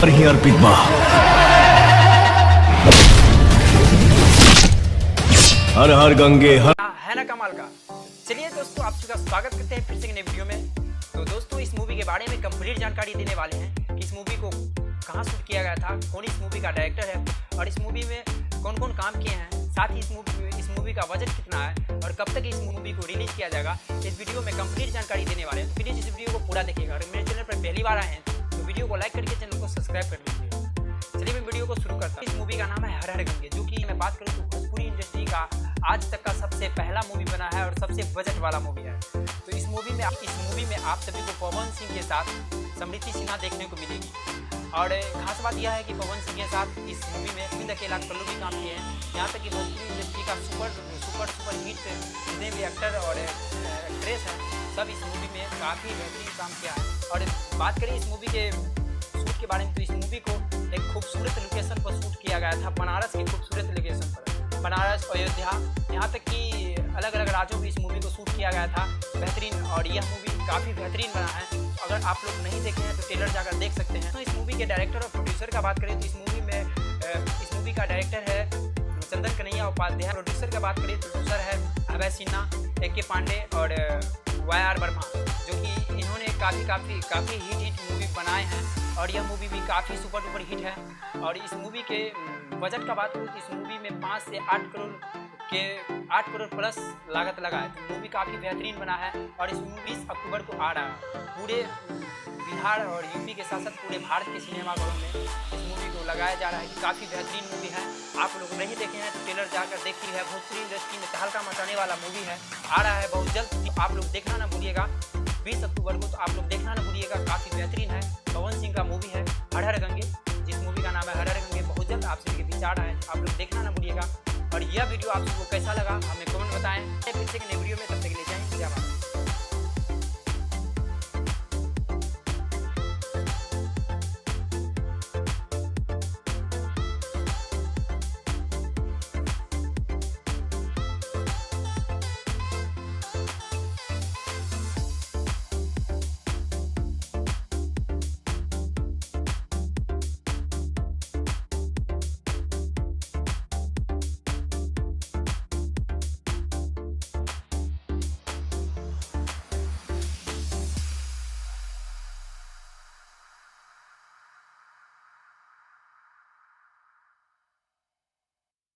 पर ही अर्पित बा। हर हर गंगे हर है ना कमाल का। चलिए दोस्तों, आप सबका स्वागत करते हैं फिर से एक नई वीडियो में। तो दोस्तों, इस मूवी के बारे में कंप्लीट जानकारी देने वाले हैं कि इस मूवी को कहाँ शूट किया गया था, कौन इस मूवी का डायरेक्टर है और इस मूवी में कौन कौन काम किए हैं, साथ ही इस मूवी का बजट कितना है और कब तक इस मूवी को रिलीज किया जाएगा। इस वीडियो में कंप्लीट जानकारी देने वाले हैं। प्लीज इस वीडियो को पूरा देखिएगा। अगर मेरे चैनल पर पहली बार आए हैं तो वीडियो को लाइक करके चैनल को सब्सक्राइब कर लीजिए। चलिए मैं वीडियो को शुरू करता हूँ। इस मूवी का नाम है हर हर गंगे, जो कि मैं बात करूँ तो भोजपुरी इंडस्ट्री का आज तक का सबसे पहला मूवी बना है और सबसे बजट वाला मूवी है। तो इस मूवी में आप सभी को पवन सिंह के साथ समृति सिन्हा देखने को मिलेगी। और खास बात यह है कि पवन सिंह के साथ इस मूवी में गोविंद अकेला पल्लू भी काम किए हैं। यहाँ तक कि भोजपुरी इंडस्ट्री का सुपर हिट जितने भी एक्टर और एक्ट्रेस हैं, सब इस मूवी में काफ़ी बेहतरीन काम किया है। और बात करें इस मूवी के शूट के बारे में, तो इस मूवी को एक खूबसूरत लोकेशन पर शूट किया गया था, बनारस की खूबसूरत लोकेशन पर। बनारस, अयोध्या, यहाँ तक कि अलग अलग राज्यों में इस मूवी को शूट किया गया था। बेहतरीन, और यह मूवी काफ़ी बेहतरीन बना है। अगर आप लोग नहीं देखे हैं तो ट्रेलर जाकर देख सकते हैं। तो इस मूवी के डायरेक्टर और प्रोड्यूसर का बात करें तो इस मूवी का डायरेक्टर है चंदन कन्हैया उपाध्याय। प्रोड्यूसर का बात करें तो प्रोड्यूसर है अभय सिन्हा, AK पांडे और YR वर्मा, जो कि इन्होंने काफ़ी हिट मूवी बनाए हैं और यह मूवी भी काफ़ी सुपर डुपर हिट है। और इस मूवी के बजट का बात करूँ तो इस मूवी में 5 से 8 करोड़ प्लस लागत लगा है। तो मूवी काफ़ी बेहतरीन बना है और इस मूवी 20 अक्टूबर को आ रहा है। पूरे बिहार और यूपी के साथ साथ पूरे भारत के सिनेमाघरों में इस मूवी को लगाया जा रहा है कि काफ़ी बेहतरीन मूवी है। आप लोग नहीं देखे हैं तो ट्रेलर जाकर देखिए है। भोजपुरी इंडस्ट्री में तहलका मचाने वाला मूवी है, आ रहा है बहुत जल्द। आप लोग देखना ना भूलिएगा 20 अक्टूबर को, तो आप लोग देखना ना भूलिएगा। काफ़ी बेहतरीन है, पवन सिंह का मूवी है हर हर गंगे, जिस मूवी का नाम है हर हर गंगे। बहुत जल्द आप सभी के बीच आ रहा है, आप लोग देखना ना भूलिएगा। और यह वीडियो आप सबको कैसा लगा हमें कमेंट बताएं। फिर से नई वीडियो में, तब तक के लिए जय हिंद, जय भारत।